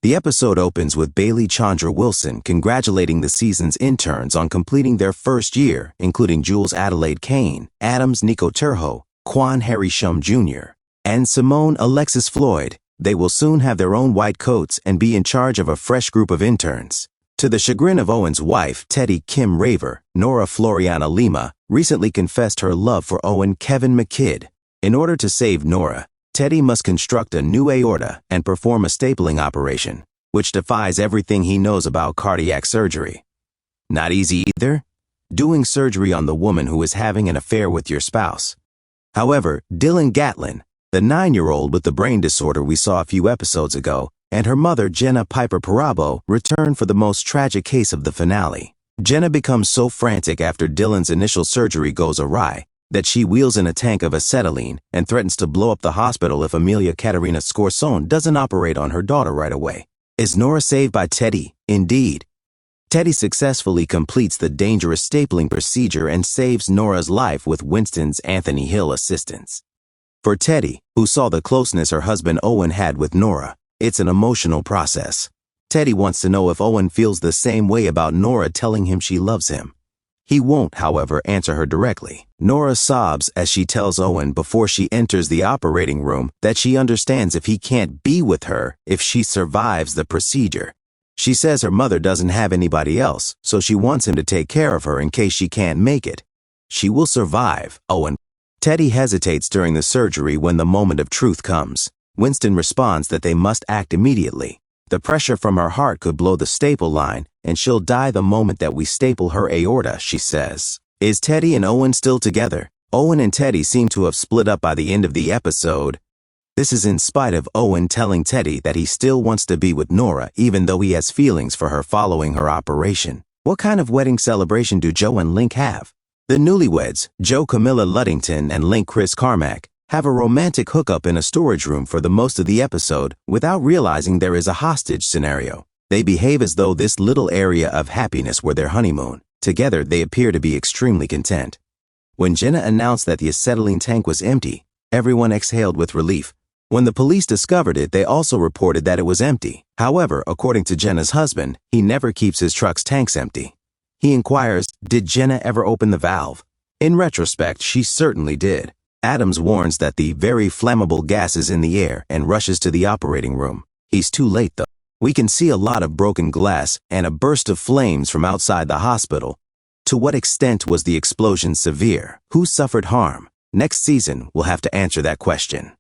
The episode opens with Bailey Chandra Wilson congratulating the season's interns on completing their first year, including Jules Adelaide Kane, Adams Nico Turho, Quan Harry Shum Jr., and Simone Alexis Floyd. They will soon have their own white coats and be in charge of a fresh group of interns. To the chagrin of Owen's wife, Teddy Kim Raver, Nora Floriana Lima recently confessed her love for Owen Kevin McKidd. In order to save Nora, Teddy must construct a new aorta and perform a stapling operation, which defies everything he knows about cardiac surgery. Not easy either. Doing surgery on the woman who is having an affair with your spouse. However, Dylan Gatlin, the 9-year-old with the brain disorder we saw a few episodes ago, and her mother Jenna Piper Parabo return for the most tragic case of the finale. Jenna becomes so frantic after Dylan's initial surgery goes awry that she wheels in a tank of acetylene and threatens to blow up the hospital if Amelia Katerina Scorsone doesn't operate on her daughter right away. Is Nora saved by Teddy? Indeed. Teddy successfully completes the dangerous stapling procedure and saves Nora's life with Winston's Anthony Hill assistance. For Teddy, who saw the closeness her husband Owen had with Nora, it's an emotional process. Teddy wants to know if Owen feels the same way about Nora telling him she loves him. He won't, however, answer her directly. Nora sobs as she tells Owen before she enters the operating room that she understands if he can't be with her if she survives the procedure. She says her mother doesn't have anybody else, so she wants him to take care of her in case she can't make it. She will survive, Owen. Teddy hesitates during the surgery when the moment of truth comes. Winston responds that they must act immediately. The pressure from her heart could blow the staple line, and she'll die the moment that we staple her aorta, she says. Is Teddy and Owen still together? Owen and Teddy seem to have split up by the end of the episode. This is in spite of Owen telling Teddy that he still wants to be with Nora even though he has feelings for her following her operation. What kind of wedding celebration do Joe and Link have? The newlyweds, Joe Camilla Luddington and Link Chris Carmack, have a romantic hookup in a storage room for the most of the episode without realizing there is a hostage scenario. They behave as though this little area of happiness were their honeymoon. Together, they appear to be extremely content. When Jenna announced that the acetylene tank was empty, everyone exhaled with relief. When the police discovered it, they also reported that it was empty. However, according to Jenna's husband, he never keeps his truck's tanks empty. He inquires, did Jenna ever open the valve? In retrospect, she certainly did. Adams warns that the very flammable gas is in the air and rushes to the operating room. He's too late though. We can see a lot of broken glass and a burst of flames from outside the hospital. To what extent was the explosion severe? Who suffered harm? Next season, we'll have to answer that question.